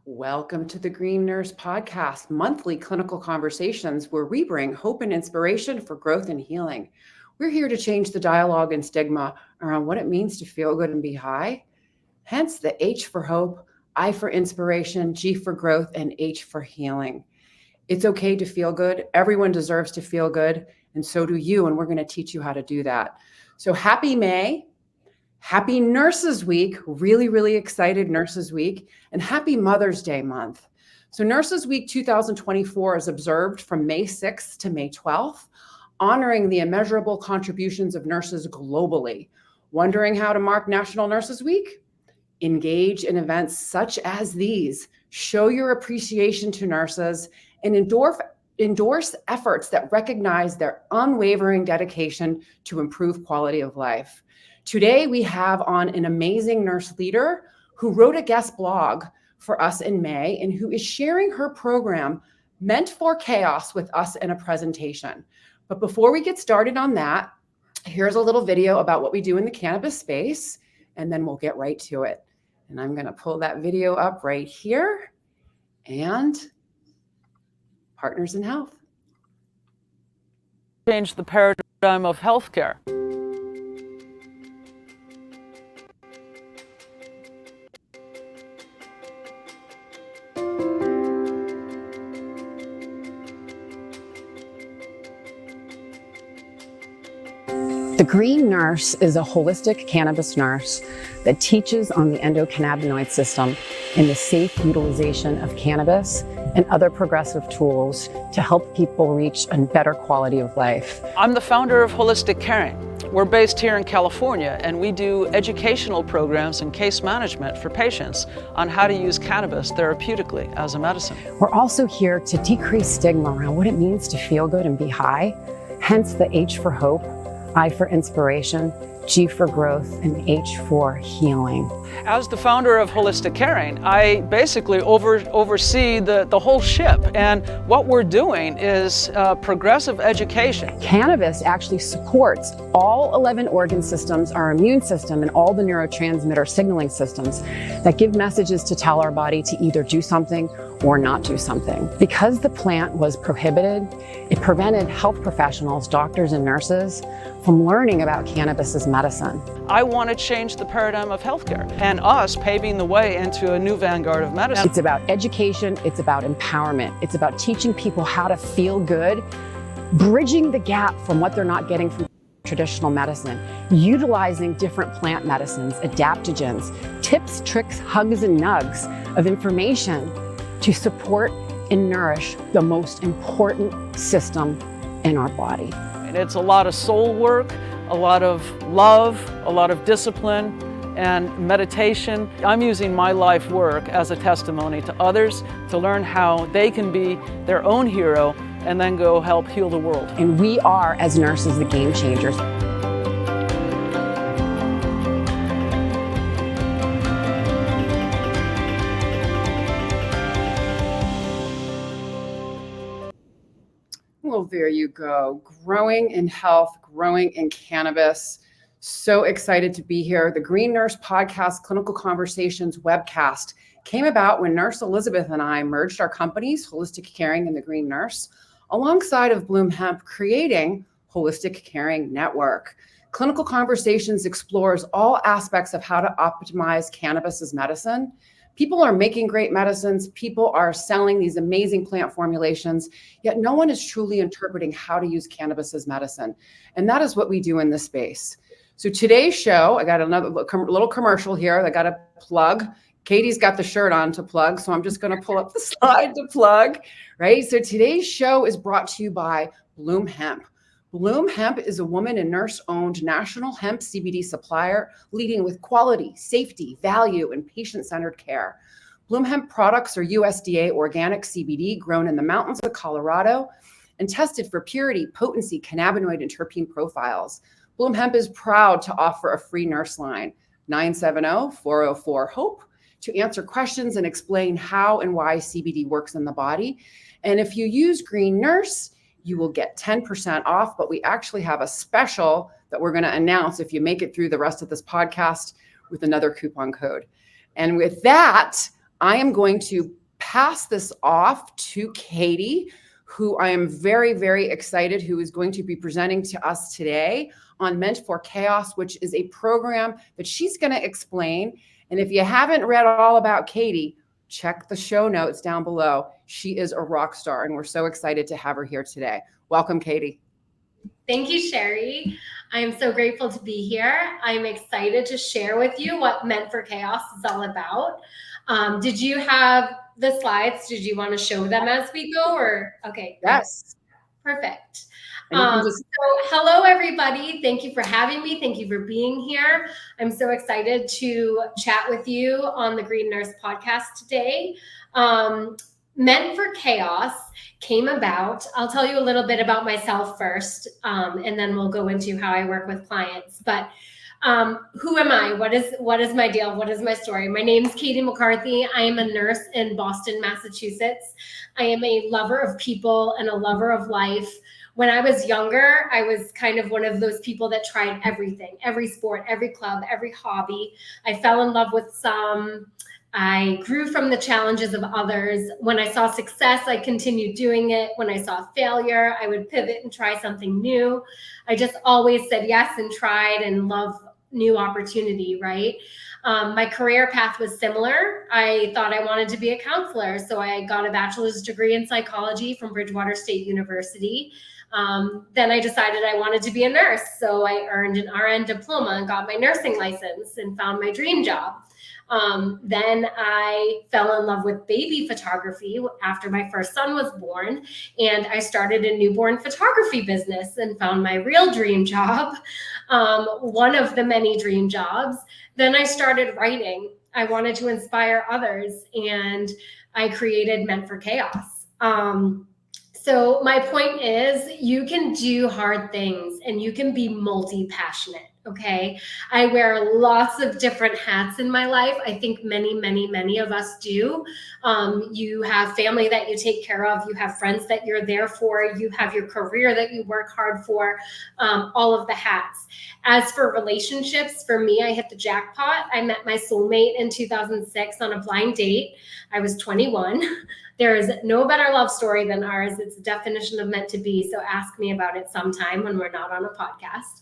Welcome to the Green Nurse Podcast, monthly clinical conversations where we bring hope and inspiration for growth and healing. We're here to change the dialogue and stigma around what it means to feel good and be high. Hence the H for hope, I for inspiration, G for growth, and H for healing. It's okay to feel good. Everyone deserves to feel good, and so do you, and we're going to teach you how to do that. So happy May. Happy Nurses Week, really excited Nurses Week, and happy Mother's Day month. So Nurses Week 2024 is observed from May 6th to May 12th, honoring the immeasurable contributions of nurses globally. Wondering how to mark National Nurses Week? Engage in events such as these. Show your appreciation to nurses and endorse efforts that recognize their unwavering dedication to improve quality of life. Today, we have on an amazing nurse leader who wrote a guest blog for us in May and who is sharing her program meant for chaos with us in a presentation. But before we get started on that, here's a little video about what we do in the cannabis space, and then we'll get right to it. And I'm going to pull that video up right here. And Partners in Health. Change the paradigm of healthcare. The Green Nurse is a holistic cannabis nurse that teaches on the endocannabinoid system and the safe utilization of cannabis and other progressive tools to help people reach a better quality of life. I'm the founder of Holistic Caring. We're based here in California, and we do educational programs and case management for patients on how to use cannabis therapeutically as a medicine. We're also here to decrease stigma around what it means to feel good and be high, hence the H for hope, I for inspiration, G for growth, and H for healing. As the founder of Holistic Caring, I basically oversee the whole ship. And what we're doing is progressive education. Cannabis actually supports all 11 organ systems, our immune system, and all the neurotransmitter signaling systems that give messages to tell our body to either do something or not do something. Because the plant was prohibited, it prevented health professionals, doctors and nurses from learning about cannabis as medicine. I want to change the paradigm of healthcare and us paving the way into a new vanguard of medicine. It's about education, it's about empowerment, it's about teaching people how to feel good, bridging the gap from what they're not getting from traditional medicine, utilizing different plant medicines, adaptogens, tips, tricks, hugs, and nugs of information to support and nourish the most important system in our body. And it's a lot of soul work, a lot of love, a lot of discipline, and meditation. I'm using my life work as a testimony to others to learn how they can be their own hero and then go help heal the world. And we are, as nurses, the game changers. Well, there you go. Growing in health, growing in cannabis. So excited to be here. The Green Nurse Podcast Clinical Conversations webcast came about when Nurse Elizabeth and I merged our companies, Holistic Caring and the Green Nurse, alongside of Bloom Hemp, creating Holistic Caring Network. Clinical Conversations explores all aspects of how to optimize cannabis as medicine. People are making great medicines. People are selling these amazing plant formulations, yet no one is truly interpreting how to use cannabis as medicine. And that is what we do in this space. So today's show, I got another little commercial here. I got to plug. Katie's got the shirt on to plug, so I'm just going to pull up the slide to plug, right? So today's show is brought to you by Bloom Hemp. Bloom Hemp is a woman and nurse-owned national hemp CBD supplier leading with quality, safety, value, and patient-centered care. Bloom Hemp products are USDA organic CBD grown in the mountains of Colorado and tested for purity, potency, cannabinoid, and terpene profiles. Bloom Hemp is proud to offer a free nurse line, 970-404-HOPE, to answer questions and explain how and why CBD works in the body. And if you use Green Nurse, you will get 10% off, but we actually have a special that we're going to announce if you make it through the rest of this podcast with another coupon code. And with that, I am going to pass this off to Katie, who I am very, very excited, who is going to be presenting to us today on Meant for Chaos, which is a program that she's going to explain. And if you haven't read all about Katie, check the show notes down below. She is a rock star, and we're so excited to have her here today. Welcome, Katie. Thank you, Sherry. I'm so grateful to be here. I'm excited to share with you what Meant for Chaos is all about. Did you have the slides? Did you want to show them as we go, or okay? Yes. Perfect. So hello, everybody. Thank you for having me. Thank you for being here. I'm so excited to chat with you on the Green Nurse podcast today. Meant for Chaos came about. I'll tell you a little bit about myself first, and then we'll go into how I work with clients. But who am I? What is my deal? What is my story? My name is Katie McCarthy. I am a nurse in Boston, Massachusetts. I am a lover of people and a lover of life. When I was younger, I was kind of one of those people that tried everything, every sport, every club, every hobby. I fell in love with some. I grew from the challenges of others. When I saw success, I continued doing it. When I saw failure, I would pivot and try something new. I just always said yes and tried and love new opportunity, right? My career path was similar. I thought I wanted to be a counselor, so I got a bachelor's degree in psychology from Bridgewater State University. Then I decided I wanted to be a nurse, so I earned an RN diploma and got my nursing license and found my dream job. Then I fell in love with baby photography after my first son was born, and I started a newborn photography business and found my real dream job, one of the many dream jobs. Then I started writing. I wanted to inspire others, and I created Meant for Chaos. So my point is, you can do hard things and you can be multi-passionate. Okay. I wear lots of different hats in my life. I think many of us do. You have family that you take care of. You have friends that you're there for. You have your career that you work hard for, all of the hats. As for relationships, for me, I hit the jackpot. I met my soulmate in 2006 on a blind date. I was 21. There is no better love story than ours. It's a definition of meant to be. So ask me about it sometime when we're not on a podcast.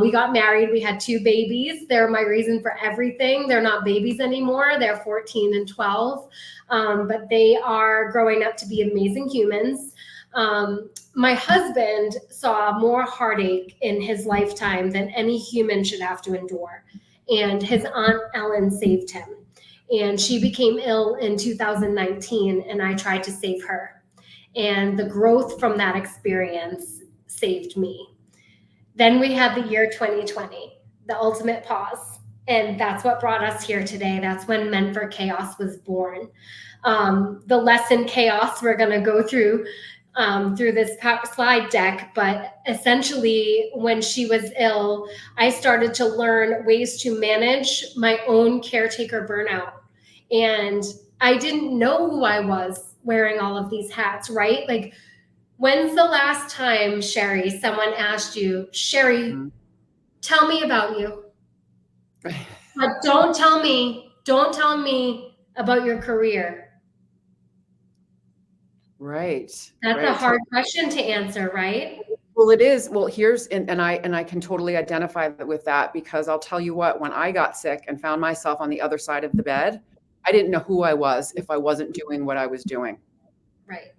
We got married. We had 2 babies. They're my reason for everything. They're not babies anymore. They're 14 and 12, but they are growing up to be amazing humans. My husband saw more heartache in his lifetime than any human should have to endure. And his Aunt Ellen saved him. And she became ill in 2019, and I tried to save her. And the growth from that experience saved me. Then we had the year 2020, the ultimate pause. And that's what brought us here today. That's when Meant for Chaos was born. The lesson chaos we're going to go through this slide deck, but essentially when she was ill, I started to learn ways to manage my own caretaker burnout. And I didn't know who I was wearing all of these hats, right? Like, when's the last time, Sherry, someone asked you, Sherry, tell me about you. But don't tell me about your career. Right. That's a hard question to answer, right? Well, it is. Well, here's, and I can totally identify with that, because I'll tell you what, when I got sick and found myself on the other side of the bed, I didn't know who I was if I wasn't doing what I was doing. Right.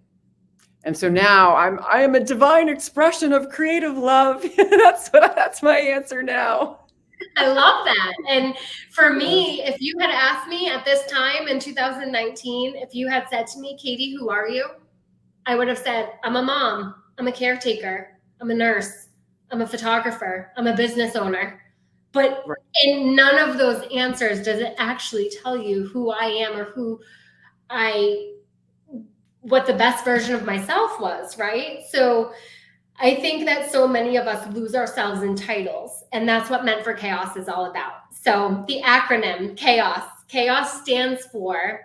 And so now I am a divine expression of creative love. That's my answer now. I love that. And for me, if you had asked me at this time in 2019, if you had said to me, Katie, who are you? I would have said, I'm a mom, I'm a caretaker, I'm a nurse, I'm a photographer, I'm a business owner. But in none of those answers does it actually tell you who I am or what the best version of myself was, right? So I think that so many of us lose ourselves in titles, and that's what Meant for Chaos is all about. So the acronym CHAOS. CHAOS stands for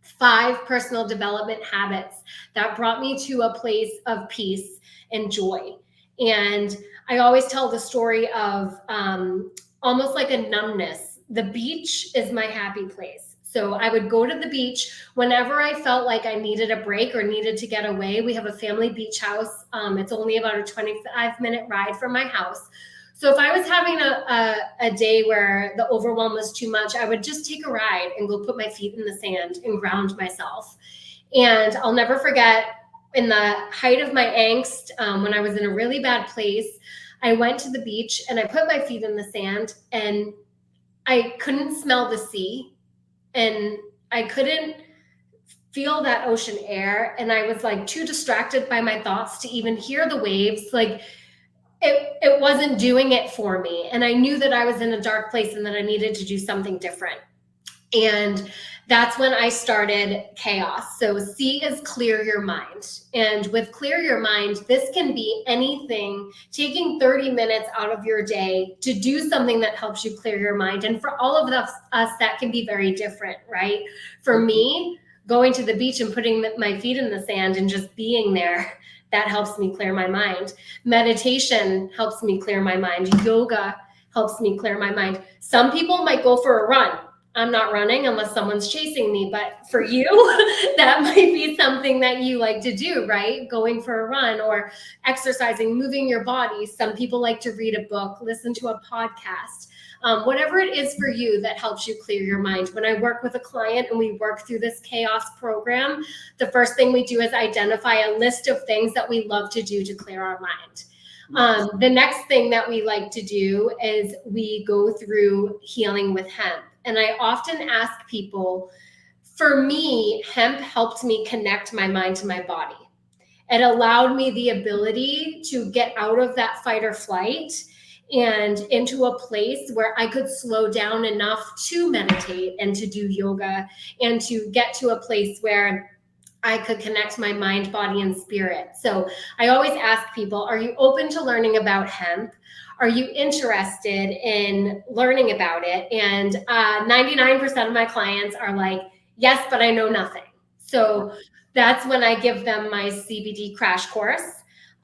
5 personal development habits that brought me to a place of peace and joy. And I always tell the story of almost like a numbness. The beach is my happy place. So I would go to the beach whenever I felt like I needed a break or needed to get away. We have a family beach house. It's only about a 25-minute ride from my house. So if I was having a day where the overwhelm was too much, I would just take a ride and go put my feet in the sand and ground myself. And I'll never forget, in the height of my angst, when I was in a really bad place, I went to the beach and I put my feet in the sand, and I couldn't smell the sea and I couldn't feel that ocean air. And I was like too distracted by my thoughts to even hear the waves. Like it wasn't doing it for me. And I knew that I was in a dark place and that I needed to do something different. And that's when I started C.H.A.O.S. So C is clear your mind. And with clear your mind, this can be anything, taking 30 minutes out of your day to do something that helps you clear your mind. And for all of us, that can be very different, right? For me, going to the beach and putting my feet in the sand and just being there, that helps me clear my mind. Meditation helps me clear my mind. Yoga helps me clear my mind. Some people might go for a run. I'm not running unless someone's chasing me, but for you, that might be something that you like to do, right? Going for a run or exercising, moving your body. Some people like to read a book, listen to a podcast. Whatever it is for you that helps you clear your mind. When I work with a client and we work through this C.H.A.O.S program, the first thing we do is identify a list of things that we love to do to clear our mind. The next thing that we like to do is we go through healing with hemp. And I often ask people, for me, hemp helped me connect my mind to my body. It allowed me the ability to get out of that fight or flight and into a place where I could slow down enough to meditate and to do yoga and to get to a place where I could connect my mind, body, and spirit. So I always ask people, are you open to learning about hemp? Are you interested in learning about it? And 99% of my clients are like, yes, but I know nothing. So that's when I give them my CBD crash course.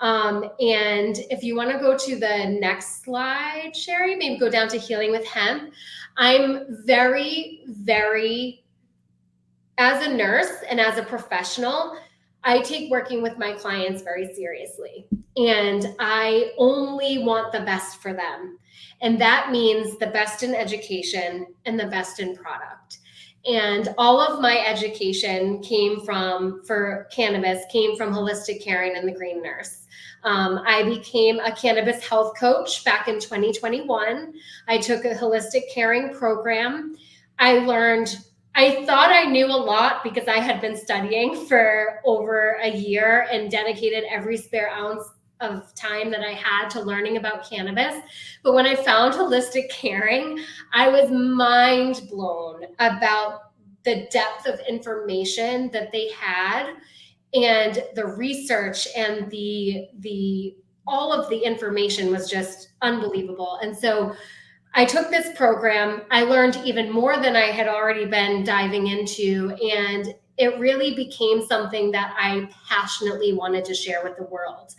And if you want to go to the next slide, Sherry, maybe go down to healing with hemp. I'm very, very, as a nurse and as a professional, I take working with my clients very seriously. And I only want the best for them. And that means the best in education and the best in product. And all of my education for cannabis came from holistic caring and the Green Nurse. I became a cannabis health coach back in 2021. I took a holistic caring program. I thought I knew a lot because I had been studying for over a year and dedicated every spare ounce of time that I had to learning about cannabis. But when I found holistic caring, I was mind blown about the depth of information that they had and the research and the all of the information was just unbelievable. And so I took this program. I learned even more than I had already been diving into, and it really became something that I passionately wanted to share with the world.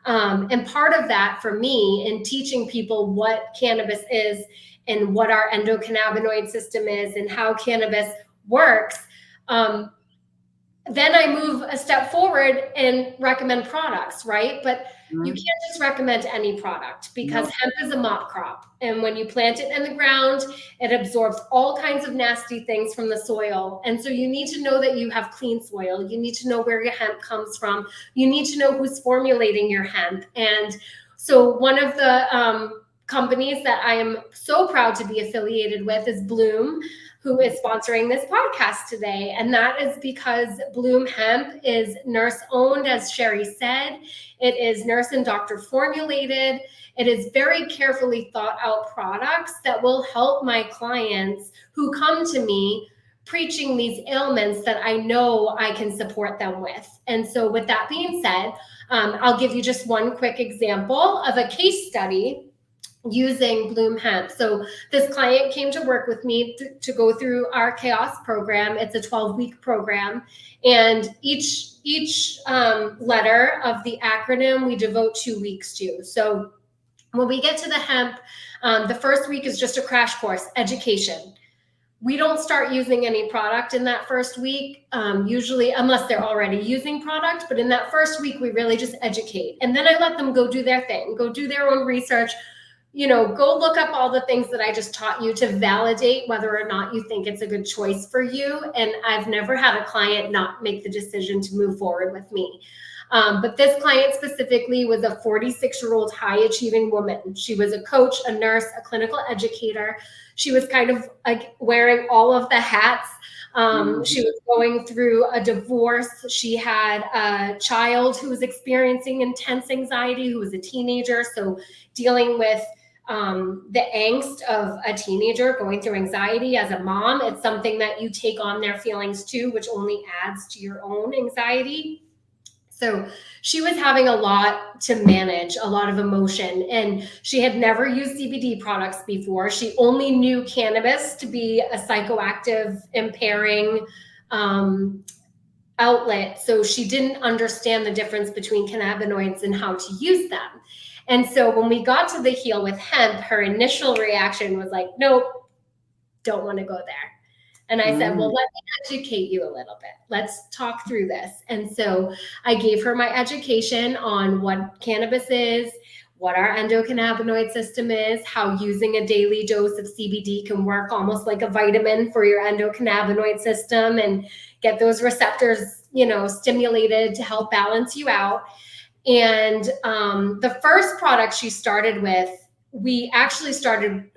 And part of that for me in teaching people what cannabis is and what our endocannabinoid system is and how cannabis works, then I move a step forward and recommend products, right? But you can't just recommend any product because hemp is a mop crop. And when you plant it in the ground, it absorbs all kinds of nasty things from the soil. And so you need to know that you have clean soil. You need to know where your hemp comes from. You need to know who's formulating your hemp. And so one of the companies that I am so proud to be affiliated with is Bloom, who is sponsoring this podcast today. And that is because Bloom Hemp is nurse owned, as Sherry said. It is nurse and doctor formulated. It is very carefully thought out products that will help my clients who come to me preaching these ailments that I know I can support them with. And so with that being said, I'll give you just one quick example of a case study using Bloom Hemp. So this client came to work with me to go through our C.H.A.O.S program. It's a 12-week program. And each letter of the acronym we devote 2 weeks to. So when we get to the hemp, the first week is just a crash course, education. we don't start using any product in that first week, usually, unless they're already using product. But in that first week, we really just educate. And then I let them go do their thing, go do their own research, go look up all the things that I just taught you to validate whether or not you think it's a good choice for you. And I've never had a client not make the decision to move forward with me. But this client specifically was a 46-year-old high-achieving woman. She was a coach, a nurse, a clinical educator. She was kind of like wearing all of the hats. She was going through a divorce. She had a child who was experiencing intense anxiety, who was a teenager. So dealing with the angst of a teenager going through anxiety as a mom, it's something that you take on their feelings too, which only adds to your own anxiety. So she was having a lot to manage, a lot of emotion, and she had never used CBD products before. She only knew cannabis to be a psychoactive, impairing outlet. So she didn't understand the difference between cannabinoids and how to use them. And so when we got to the Heal with Hemp, her initial reaction was like, nope, don't want to go there. And I said, well, let me educate you a little bit. Let's talk through this. And so I gave her my education on what cannabis is, what our endocannabinoid system is, how using a daily dose of CBD can work almost like a vitamin for your endocannabinoid system and get those receptors, stimulated to help balance you out. And the first product she started with,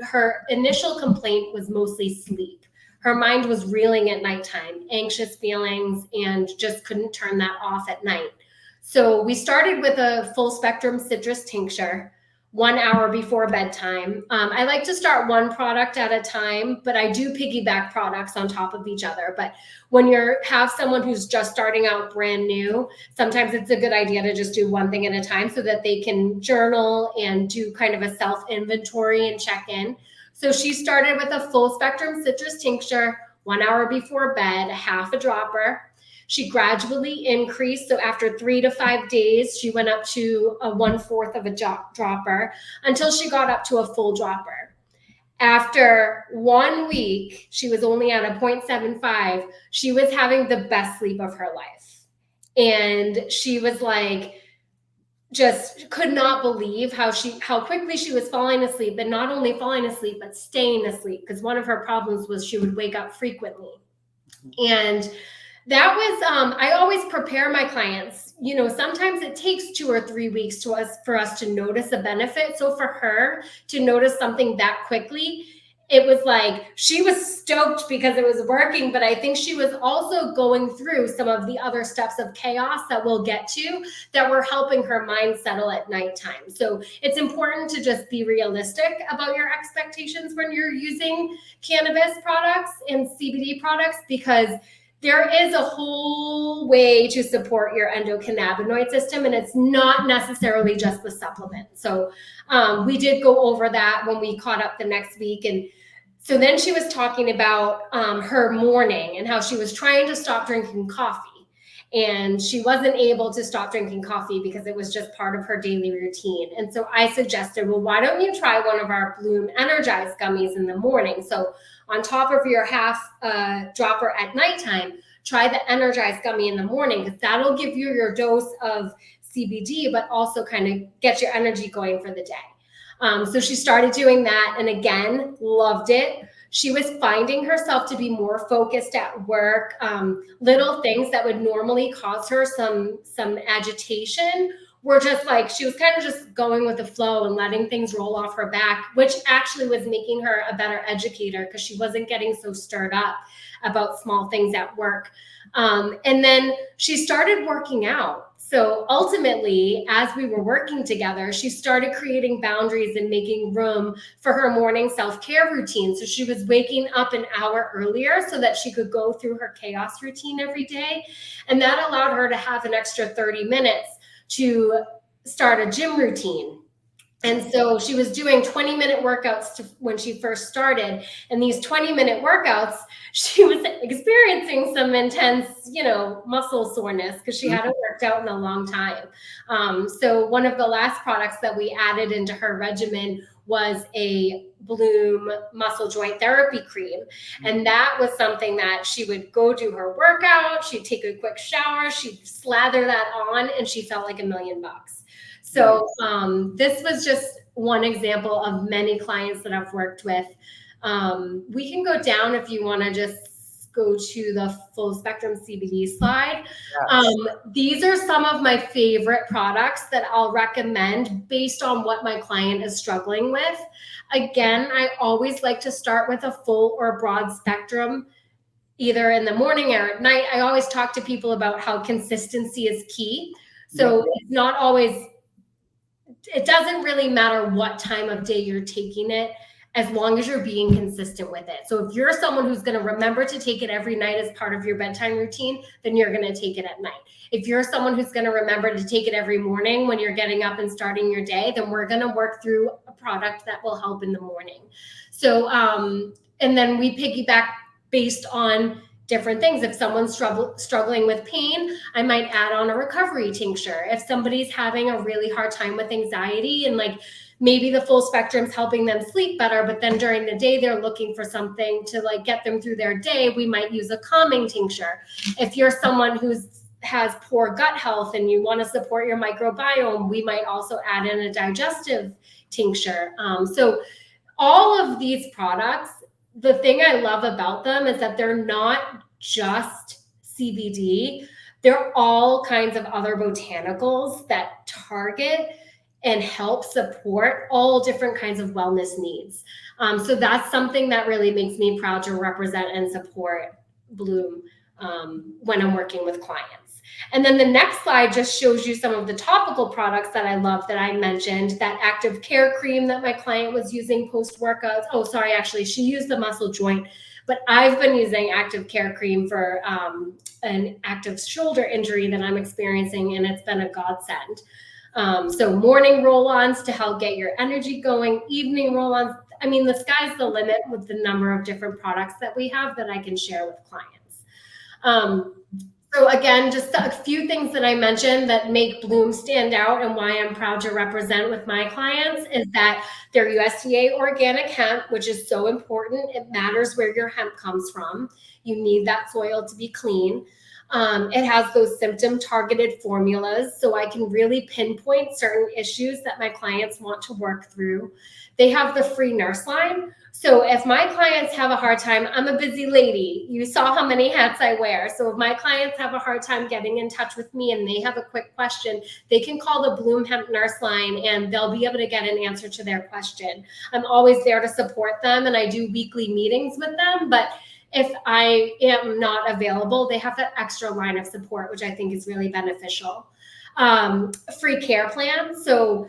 her initial complaint was mostly sleep. Her mind was reeling at nighttime, anxious feelings, and just couldn't turn that off at night. So we started with a full spectrum citrus tincture 1 hour before bedtime. I like to start one product at a time, but I do piggyback products on top of each other. But when you have someone who's just starting out brand new, sometimes it's a good idea to just do one thing at a time so that they can journal and do kind of a self-inventory and check in. So she started with a full spectrum citrus tincture 1 hour before bed, half a dropper. She gradually increased. So after 3 to 5 days, she went up to a 1/4 of a dropper until she got up to a full dropper. After 1 week, she was only at a 0.75. She was having the best sleep of her life. And she was like, just could not believe how quickly she was falling asleep, and not only falling asleep, but staying asleep. Because one of her problems was she would wake up frequently. And that was, I always prepare my clients, sometimes it takes 2 or 3 weeks for us to notice a benefit. So for her to notice something that quickly, it was like, she was stoked because it was working, but I think she was also going through some of the other steps of chaos that we'll get to that were helping her mind settle at nighttime. So it's important to just be realistic about your expectations when you're using cannabis products and CBD products, because there is a whole way to support your endocannabinoid system, and it's not necessarily just the supplement. So we did go over that when we caught up the next week. And so then she was talking about her morning and how she was trying to stop drinking coffee. And she wasn't able to stop drinking coffee because it was just part of her daily routine. And so I suggested, well, why don't you try one of our Bloom Energized gummies in the morning? So on top of your half dropper at nighttime, try the Energized gummy in the morning, because that'll give you your dose of CBD, but also kind of get your energy going for the day. So she started doing that, and again, loved it. She was finding herself to be more focused at work. Little things that would normally cause her some agitation were just like, she was kind of just going with the flow and letting things roll off her back, which actually was making her a better educator because she wasn't getting so stirred up about small things at work. And then she started working out. So ultimately, as we were working together, she started creating boundaries and making room for her morning self-care routine. So she was waking up an hour earlier so that she could go through her C.H.A.O.S routine every day. And that allowed her to have an extra 30 minutes to start a gym routine. And so she was doing 20-minute workouts when she first started. And these 20-minute workouts, she was experiencing some intense, muscle soreness because she hadn't worked out in a long time. So one of the last products that we added into her regimen was a Bloom muscle joint therapy cream. And that was something that she would go do her workout. She'd take a quick shower. She'd slather that on and she felt like $1 million. So this was just one example of many clients that I've worked with. We can go down if you want to just go to the full spectrum CBD slide. Yes. These are some of my favorite products that I'll recommend based on what my client is struggling with. Again, I always like to start with a full or broad spectrum, either in the morning or at night. I always talk to people about how consistency is key. So it's not always, it doesn't really matter what time of day you're taking it, as long as you're being consistent with it. So if you're someone who's going to remember to take it every night as part of your bedtime routine, then you're going to take it at night. If you're someone who's going to remember to take it every morning when you're getting up and starting your day, then we're going to work through a product that will help in the morning. So, and then we piggyback based on different things. If someone's struggling with pain, I might add on a recovery tincture. If somebody's having a really hard time with anxiety and maybe the full spectrum's helping them sleep better, but then during the day they're looking for something to get them through their day, we might use a calming tincture. If you're someone has poor gut health and you want to support your microbiome, we might also add in a digestive tincture. So all of these products, the thing I love about them is that they're not just CBD. They're all kinds of other botanicals that target and help support all different kinds of wellness needs. So that's something that really makes me proud to represent and support Bloom when I'm working with clients. And then the next slide just shows you some of the topical products that I love that I mentioned. That active care cream that my client was using post-workouts. Oh, sorry, actually, she used the muscle joint, but I've been using active care cream for an active shoulder injury that I'm experiencing, and it's been a godsend. So morning roll-ons to help get your energy going, evening roll-ons. I mean, the sky's the limit with the number of different products that we have that I can share with clients. So again, just a few things that I mentioned that make Bloom stand out and why I'm proud to represent with my clients is that they're USDA organic hemp, which is so important. It matters where your hemp comes from. You need that soil to be clean. It has those symptom targeted formulas, so I can really pinpoint certain issues that my clients want to work through. They have the free nurse line. So if my clients have a hard time, I'm a busy lady. You saw how many hats I wear. So if my clients have a hard time getting in touch with me and they have a quick question, they can call the Bloom Hemp Nurse Line and they'll be able to get an answer to their question. I'm always there to support them, and I do weekly meetings with them. But if I am not available, they have that extra line of support, which I think is really beneficial. Free care plan. So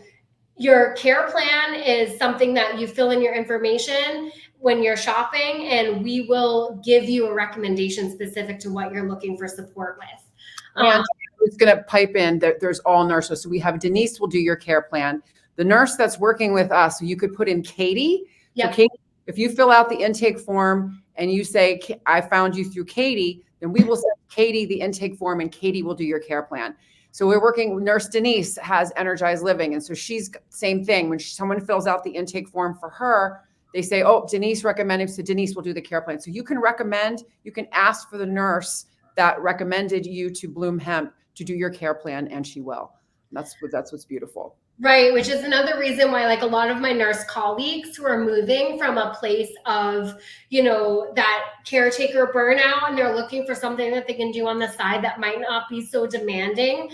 your care plan is something that you fill in your information when you're shopping, and we will give you a recommendation specific to what you're looking for support with. And I was going to pipe in that there's all nurses. So we have Denise will do your care plan. The nurse that's working with us, so you could put in Katie. Yep. So Katie, if you fill out the intake form and you say, I found you through Katie, then we will send Katie the intake form and Katie will do your care plan. So we're working, Nurse Denise has Energized Living. And so she's same thing. When someone fills out the intake form for her, they say, oh, Denise recommended, so Denise will do the care plan. So you can recommend, you can ask for the nurse that recommended you to Bloom Hemp to do your care plan, and she will. That's what's beautiful. Right, which is another reason why a lot of my nurse colleagues who are moving from a place of, that caretaker burnout, and they're looking for something that they can do on the side that might not be so demanding.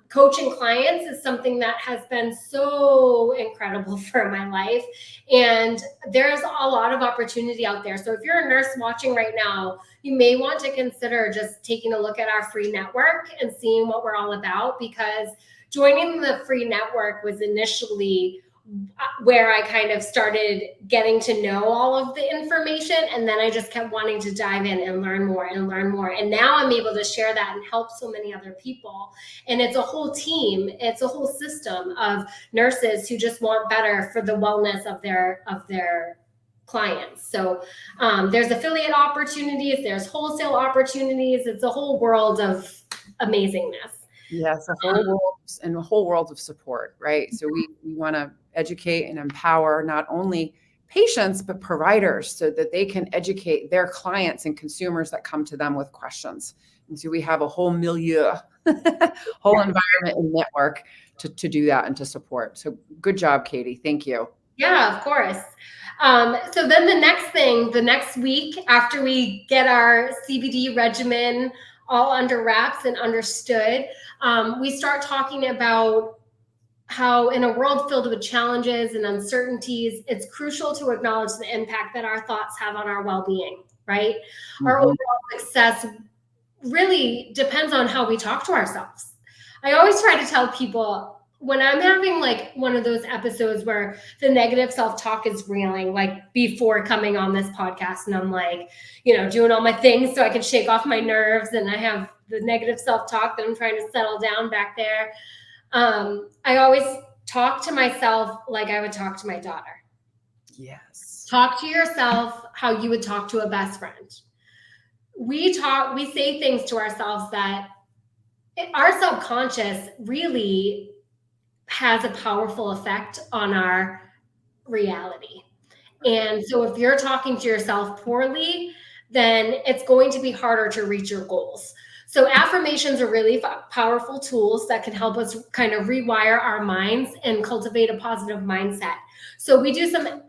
Coaching clients is something that has been so incredible for my life. And there's a lot of opportunity out there. So if you're a nurse watching right now, you may want to consider just taking a look at our free network and seeing what we're all about, because joining the free network was initially where I kind of started getting to know all of the information. And then I just kept wanting to dive in and learn more and learn more. And now I'm able to share that and help so many other people. And it's a whole team. It's a whole system of nurses who just want better for the wellness of their clients. So there's affiliate opportunities, there's wholesale opportunities. It's a whole world of amazingness. Yes, a whole world of support, right? So we want to educate and empower not only patients, but providers so that they can educate their clients and consumers that come to them with questions. And so we have a whole milieu, whole environment and network to do that and to support. So good job, Katie. Thank you. Yeah, of course. So then the next week, after we get our CBD regimen all under wraps and understood, we start talking about how in a world filled with challenges and uncertainties, it's crucial to acknowledge the impact that our thoughts have on our well-being, right? Mm-hmm. Our overall success really depends on how we talk to ourselves. I always try to tell people, when I'm having like one of those episodes where the negative self-talk is reeling, like before coming on this podcast, and I'm like, doing all my things so I can shake off my nerves, and I have the negative self-talk that I'm trying to settle down back there. I always talk to myself like I would talk to my daughter. Yes. Talk to yourself how you would talk to a best friend. We say things to ourselves that our subconscious really has a powerful effect on our reality. And so if you're talking to yourself poorly, then it's going to be harder to reach your goals. So affirmations are really powerful tools that can help us kind of rewire our minds and cultivate a positive mindset. So we do some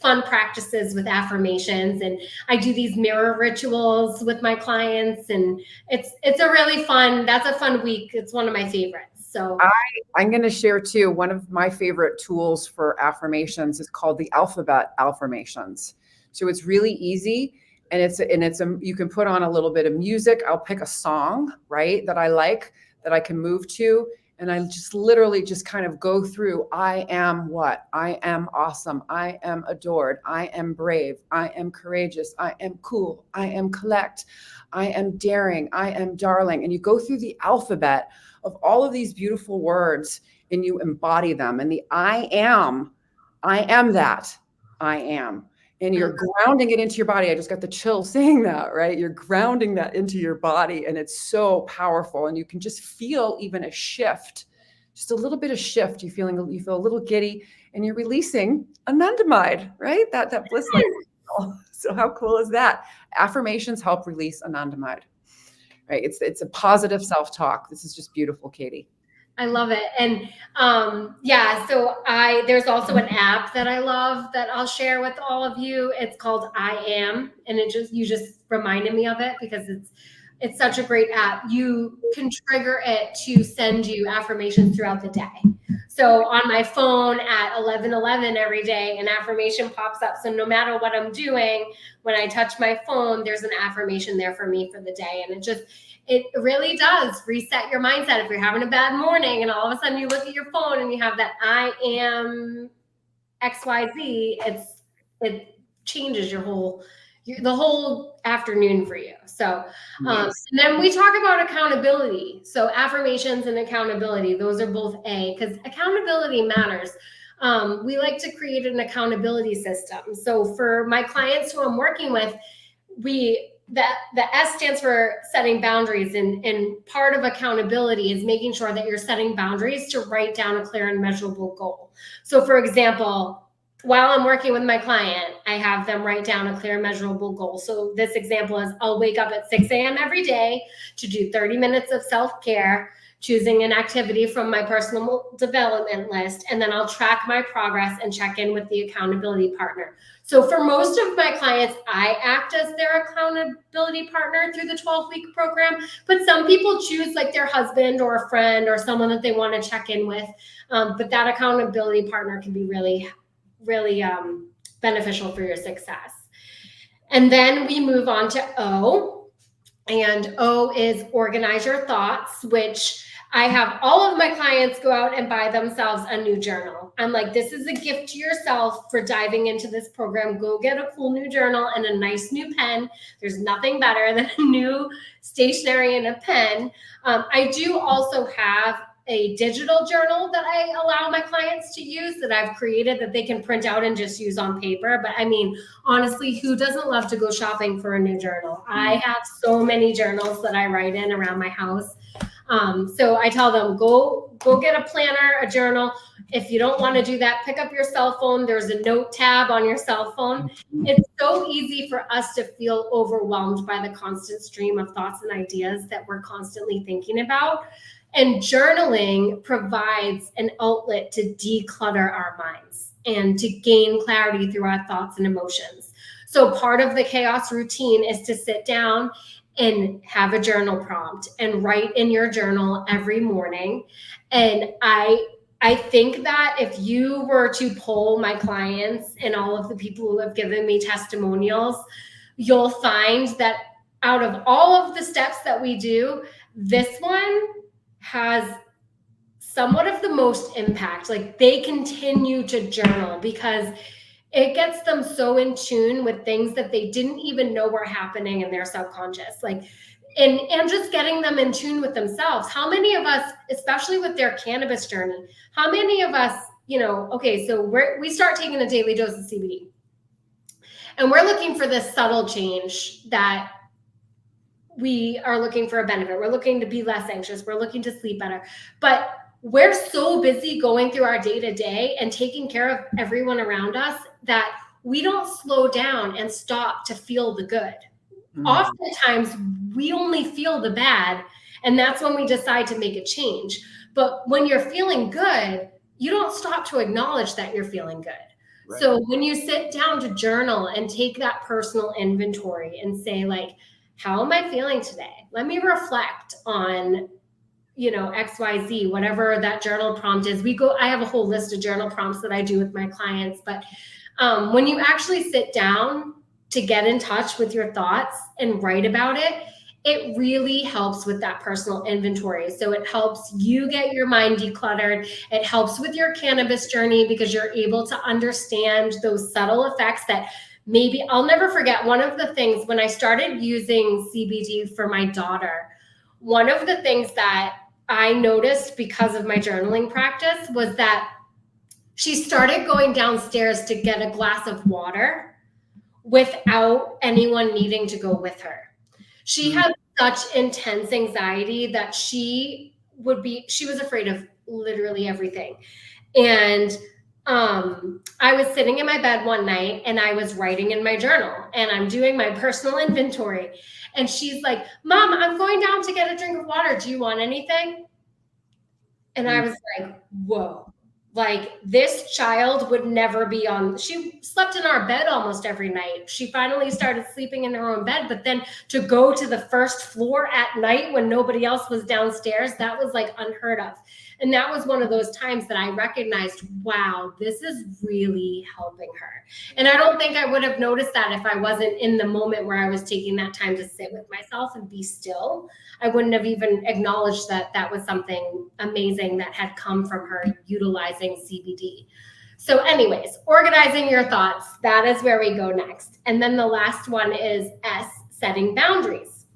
fun practices with affirmations, and I do these mirror rituals with my clients, and it's that's a fun week. It's one of my favorites. So I'm going to share too. One of my favorite tools for affirmations is called the alphabet affirmations. So it's really easy. And you can put on a little bit of music. I'll pick a song, right, that I like, that I can move to. And I just literally just kind of go through, I am what? I am awesome. I am adored. I am brave. I am courageous. I am cool. I am collect. I am daring. I am darling. And you go through the alphabet of all of these beautiful words and you embody them. And the I am that. I am. And you're grounding it into your body. I just got the chill saying that, right? You're grounding that into your body, and it's so powerful. And you can just feel even a shift, just a little bit of shift. You feel a little giddy, and you're releasing anandamide, right? That bliss. So how cool is that? Affirmations help release anandamide, right? It's a positive self-talk. This is just beautiful, Katie. I love it. And so there's also an app that I love that I'll share with all of you. It's called I Am, and you just reminded me of it because it's such a great app. You can trigger it to send you affirmations throughout the day. So on my phone at 11:11 every day, an affirmation pops up. So no matter what I'm doing, when I touch my phone, there's an affirmation there for me for the day. And it really does reset your mindset. If you're having a bad morning and all of a sudden you look at your phone and you have that I am XYZ, it changes the whole afternoon for you. So, and then we talk about accountability. So affirmations and accountability, those are both A, because accountability matters. We like to create an accountability system. So for my clients who I'm working with, the S stands for setting boundaries, and part of accountability is making sure that you're setting boundaries to write down a clear and measurable goal. So for example, while I'm working with my client, I have them write down a clear and measurable goal. So this example is I'll wake up at 6 a.m. every day to do 30 minutes of self-care, choosing an activity from my personal development list, and then I'll track my progress and check in with the accountability partner. So for most of my clients, I act as their accountability partner through the 12-week program, but some people choose like their husband or a friend or someone that they want to check in with. But that accountability partner can be really, really beneficial for your success. And then we move on to O, and O is organize your thoughts, which I have all of my clients go out and buy themselves a new journal. I'm like, this is a gift to yourself for diving into this program. Go get a cool new journal and a nice new pen. There's nothing better than a new stationery and a pen. I do also have a digital journal that I allow my clients to use that I've created that they can print out and just use on paper. But I mean, honestly, who doesn't love to go shopping for a new journal? I have so many journals that I write in around my house. So I tell them, go get a planner, a journal. If you don't want to do that, pick up your cell phone. There's a note tab on your cell phone. It's so easy for us to feel overwhelmed by the constant stream of thoughts and ideas that we're constantly thinking about. And journaling provides an outlet to declutter our minds and to gain clarity through our thoughts and emotions. So part of the C.H.A.O.S routine is to sit down and have a journal prompt and write in your journal every morning. And I think that if you were to poll my clients and all of the people who have given me testimonials, you'll find that out of all of the steps that we do, this one has somewhat of the most impact. Like, they continue to journal because it gets them so in tune with things that they didn't even know were happening in their subconscious. Like, and just getting them in tune with themselves. How many of us, especially with their cannabis journey, how many of us, okay, so we start taking a daily dose of CBD and we're looking for this subtle change that we are looking for a benefit. We're looking to be less anxious. We're looking to sleep better. But we're so busy going through our day-to-day and taking care of everyone around us that we don't slow down and stop to feel the good. Oftentimes, we only feel the bad, and that's when we decide to make a change. But when you're feeling good, you don't stop to acknowledge that you're feeling good. Right. So when you sit down to journal and take that personal inventory and say, like, how am I feeling today? Let me reflect on XYZ, whatever that journal prompt is. I have a whole list of journal prompts that I do with my clients. But when you actually sit down to get in touch with your thoughts and write about it, it really helps with that personal inventory. So it helps you get your mind decluttered. It helps with your cannabis journey because you're able to understand those subtle effects that maybe I'll never forget. One of the things when I started using CBD for my daughter, one of the things that I noticed because of my journaling practice was that she started going downstairs to get a glass of water without anyone needing to go with her. She had such intense anxiety that she was afraid of literally everything. And I was sitting in my bed one night and I was writing in my journal and I'm doing my personal inventory. And she's like, "Mom, I'm going down to get a drink of water. Do you want anything?" And I was like, whoa, like, this child would never be she slept in our bed almost every night. She finally started sleeping in her own bed, but then to go to the first floor at night when nobody else was downstairs, that was like unheard of. And that was one of those times that I recognized, wow, this is really helping her. And I don't think I would have noticed that if I wasn't in the moment where I was taking that time to sit with myself and be still. I wouldn't have even acknowledged that that was something amazing that had come from her utilizing CBD. So anyways, organizing your thoughts, that is where we go next. And then the last one is S, setting boundaries.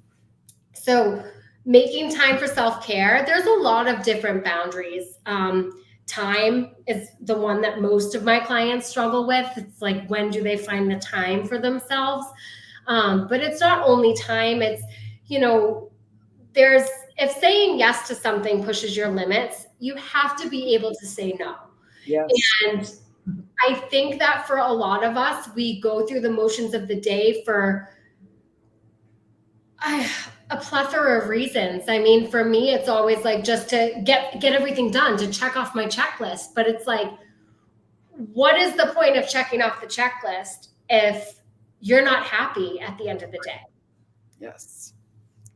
So making time for self-care, there's a lot of different boundaries. Time is the one that most of my clients struggle with. It's like, when do they find the time for themselves? But it's not only time, it's, if saying yes to something pushes your limits, you have to be able to say no. Yes. And I think that for a lot of us, we go through the motions of the day for a plethora of reasons. I mean, for me, it's always like just to get everything done, to check off my checklist. But it's like, what is the point of checking off the checklist if you're not happy at the end of the day? Yes.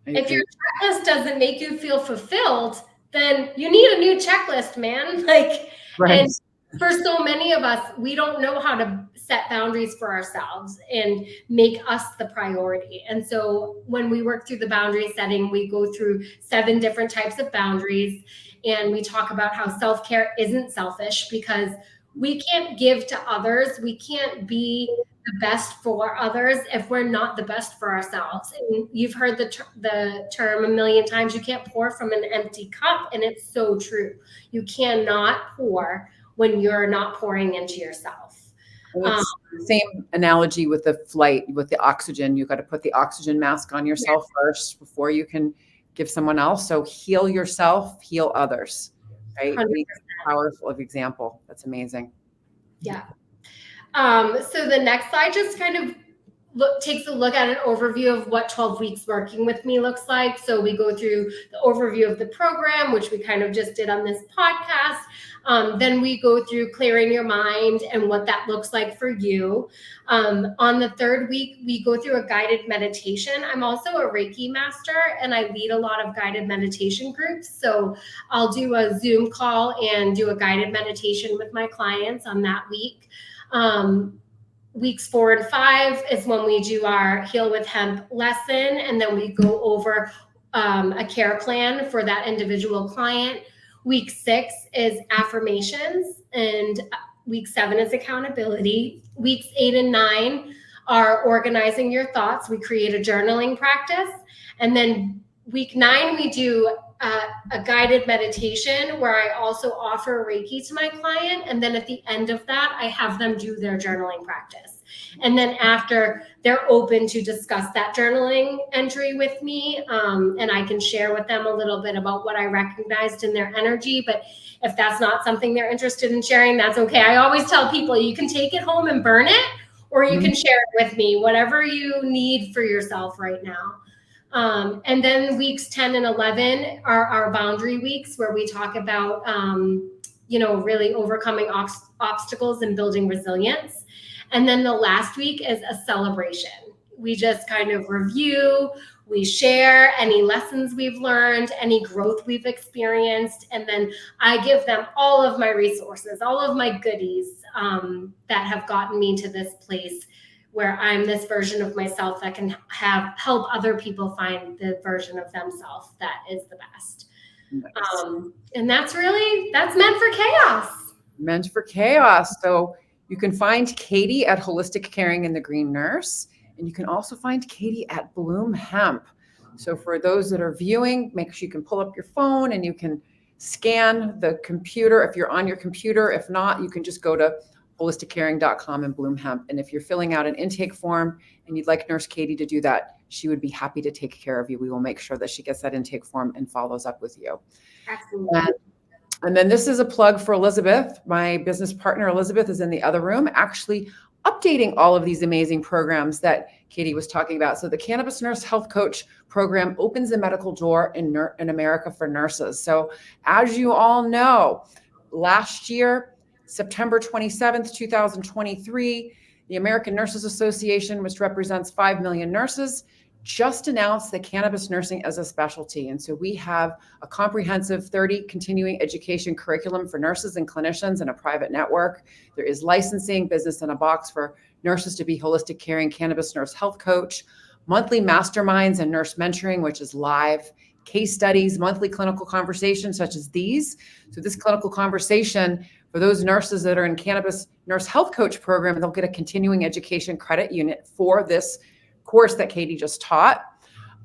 If your checklist doesn't make you feel fulfilled, then you need a new checklist, man. Like, right. And for so many of us, we don't know how to set boundaries for ourselves and make us the priority. And so when we work through the boundary setting, we go through 7 different types of boundaries, and we talk about how self-care isn't selfish, because we can't give to others. We can't be the best for others if we're not the best for ourselves. And you've heard the term a million times, you can't pour from an empty cup. And it's so true. You cannot pour when you're not pouring into yourself. It's the same analogy with the flight, with the oxygen. You got to put the oxygen mask on yourself first before you can give someone else. So heal yourself, heal others, right? 100%. Powerful example. That's amazing. Yeah. So the next slide just kind of takes a look at an overview of what 12 weeks working with me looks like. So we go through the overview of the program, which we kind of just did on this podcast. Then we go through clearing your mind and what that looks like for you. On the 3rd week, we go through a guided meditation. I'm also a Reiki master, and I lead a lot of guided meditation groups. So I'll do a Zoom call and do a guided meditation with my clients on that week. Weeks 4 and 5 is when we do our Heal with Hemp lesson, and then we go over a care plan for that individual client. Week 6 is affirmations, and week 7 is accountability. Weeks 8 and 9 are organizing your thoughts. We create a journaling practice. And then week 9, we do a guided meditation where I also offer Reiki to my client. And then at the end of that, I have them do their journaling practice. And then after, they're open to discuss that journaling entry with me. And I can share with them a little bit about what I recognized in their energy. But if that's not something they're interested in sharing, that's okay. I always tell people, you can take it home and burn it, or you can share it with me, whatever you need for yourself right now. And then weeks 10 and 11 are our boundary weeks, where we talk about, really overcoming obstacles and building resilience. And then the last week is a celebration. We just kind of review, we share any lessons we've learned, any growth we've experienced, and then I give them all of my resources, all of my goodies that have gotten me to this place where I'm this version of myself that can help other people find the version of themselves that is the best. Nice. And that's meant for chaos. Meant for chaos. So you can find Katie at Holistic Caring and the Green Nurse, and you can also find Katie at Bloom Hemp. So for those that are viewing, make sure you can pull up your phone and you can scan the computer if you're on your computer. If not, you can just go to holisticcaring.com and Bloom Hemp. And if you're filling out an intake form and you'd like Nurse Katie to do that, she would be happy to take care of you. We will make sure that she gets that intake form and follows up with you. Absolutely. And then this is a plug for Elizabeth. My business partner, Elizabeth, is in the other room, actually updating all of these amazing programs that Katie was talking about. So the Cannabis Nurse Health Coach program opens a medical door in America for nurses. So as you all know, last year, September 27th, 2023, the American Nurses Association, which represents 5 million nurses, just announced that cannabis nursing as a specialty. And so we have a comprehensive 30 continuing education curriculum for nurses and clinicians in a private network. There is licensing, business in a box for nurses to be holistic caring cannabis nurse health coach, monthly masterminds and nurse mentoring, which is live, case studies, monthly clinical conversations such as these. So this clinical conversation for those nurses that are in cannabis nurse health coach program, they'll get a continuing education credit unit for this course that Katie just taught.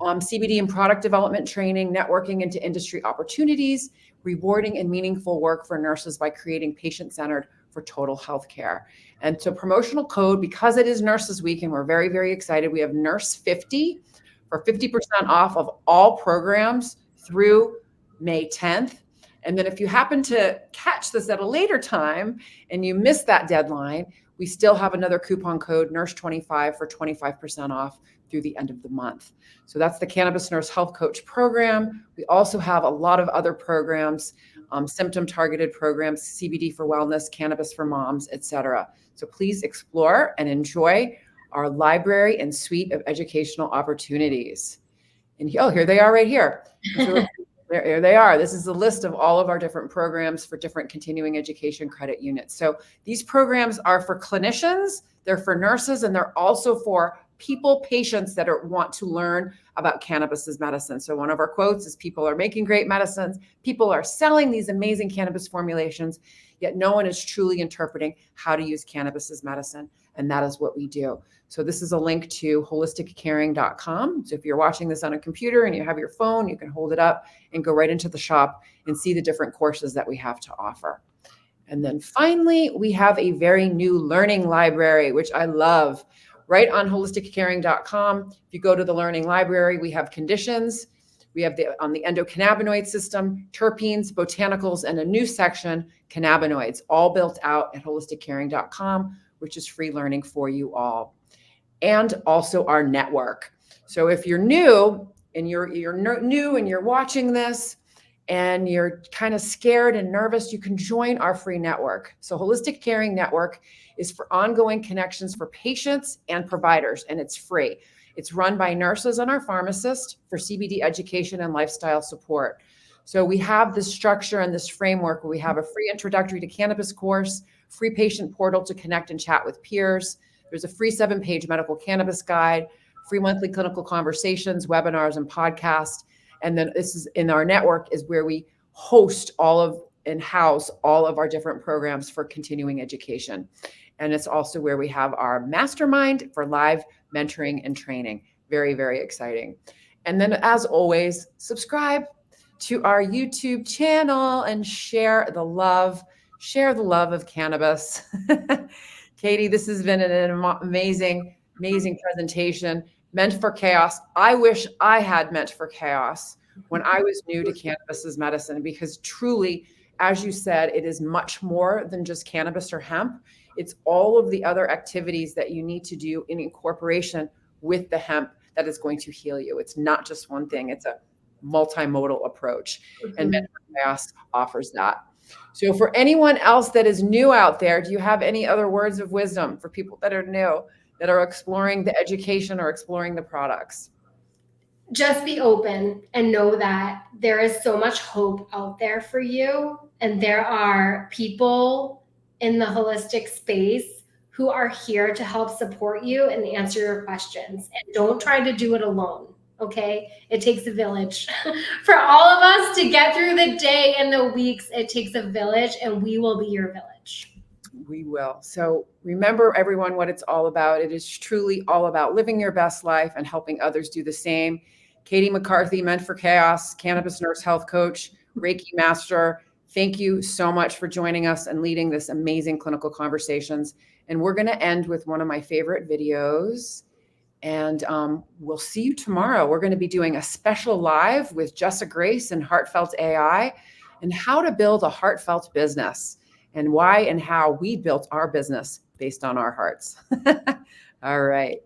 CBD and product development training, networking into industry opportunities, rewarding and meaningful work for nurses by creating patient-centered for total health care. And so promotional code, because it is Nurses Week and we're very, very excited, we have Nurse 50 for 50% off of all programs through May 10th. And then if you happen to catch this at a later time and you miss that deadline, we still have another coupon code, Nurse25, for 25% off through the end of the month. So that's the Cannabis Nurse Health Coach program. We also have a lot of other programs, symptom-targeted programs, CBD for wellness, cannabis for moms, etc. So please explore and enjoy our library and suite of educational opportunities. And here they are right here. So There they are. This is a list of all of our different programs for different continuing education credit units. So these programs are for clinicians, they're for nurses, and they're also for patients that want to learn about cannabis as medicine. So one of our quotes is, people are making great medicines, people are selling these amazing cannabis formulations, yet no one is truly interpreting how to use cannabis as medicine. And that is what we do. So this is a link to holisticcaring.com. So if you're watching this on a computer and you have your phone, you can hold it up and go right into the shop and see the different courses that we have to offer. And then finally, we have a very new learning library, which I love. Right on holisticcaring.com, if you go to the learning library, we have conditions. We have on the endocannabinoid system, terpenes, botanicals, and a new section, cannabinoids, all built out at holisticcaring.com, which is free learning for you all. And also our network. So if you're new and you're watching this and you're kind of scared and nervous, you can join our free network. So Holistic Caring Network is for ongoing connections for patients and providers, and it's free. It's run by nurses and our pharmacist for CBD education and lifestyle support. So we have this structure and this framework where we have a free introductory to cannabis course, free patient portal to connect and chat with peers. There's a free 7-page medical cannabis guide, free monthly clinical conversations, webinars, and podcasts. And then this is in our network is where we host and house all of our different programs for continuing education. And it's also where we have our mastermind for live mentoring and training. Very, very exciting. And then as always, subscribe to our YouTube channel and share the love of cannabis. Katie, this has been an amazing, amazing presentation. Meant for Chaos. I wish I had Meant for Chaos when I was new to cannabis as medicine, because truly, as you said, it is much more than just cannabis or hemp. It's all of the other activities that you need to do in incorporation with the hemp that is going to heal you. It's not just one thing. It's a multimodal approach. Mm-hmm. And Meant for Chaos offers that. So for anyone else that is new out there, do you have any other words of wisdom for people that are new, that are exploring the education or exploring the products? Just be open and know that there is so much hope out there for you. And there are people in the holistic space who are here to help support you and answer your questions. And don't try to do it alone. Okay. It takes a village for all of us to get through the day and the weeks. It takes a village, and we will be your village. We will. So remember, everyone, what it's all about. It is truly all about living your best life and helping others do the same. Katie McCarthy, Meant for Chaos, cannabis nurse, health coach, Reiki master. Thank you so much for joining us and leading this amazing clinical conversations. And we're going to end with one of my favorite videos. And we'll see you tomorrow. We're going to be doing a special live with Jessa Grace and Heartfelt AI, and how to build a heartfelt business, and why and how we built our business based on our hearts. All right.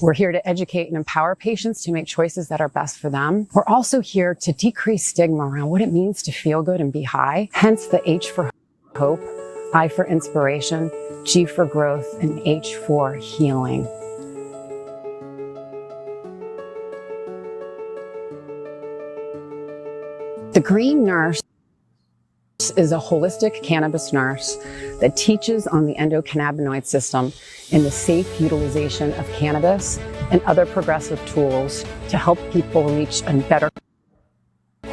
We're here to educate and empower patients to make choices that are best for them. We're also here to decrease stigma around what it means to feel good and be high. Hence the H for hope, I for inspiration, G for growth, and H for healing. The Green Nurse is a holistic cannabis nurse that teaches on the endocannabinoid system and the safe utilization of cannabis and other progressive tools to help people reach a better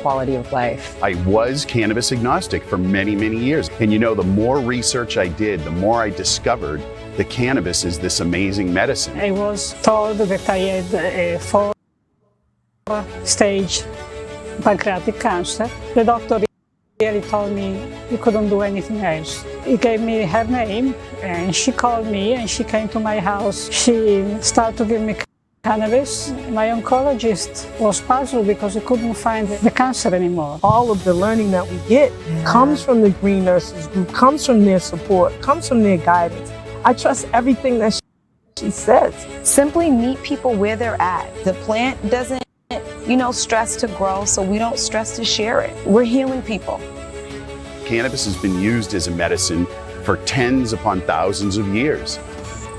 quality of life. I was cannabis agnostic for many, many years. And you know, the more research I did, the more I discovered that cannabis is this amazing medicine. I was told that I had a 4-stage pancreatic cancer. The doctor really told me he couldn't do anything else. He gave me her name, and she called me and she came to my house. She started to give me cannabis. My oncologist was puzzled because he couldn't find the cancer anymore. All of the learning that we get comes from the Green Nurses Group, comes from their support, comes from their guidance. I trust everything that she says. Simply meet people where they're at. The plant doesn't, stress to grow, so we don't stress to share it. We're healing people. Cannabis has been used as a medicine for tens upon thousands of years.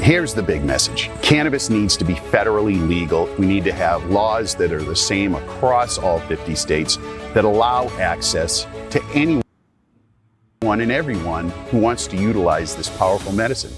Here's the big message. Cannabis needs to be federally legal. We need to have laws that are the same across all 50 states that allow access to anyone and everyone who wants to utilize this powerful medicine.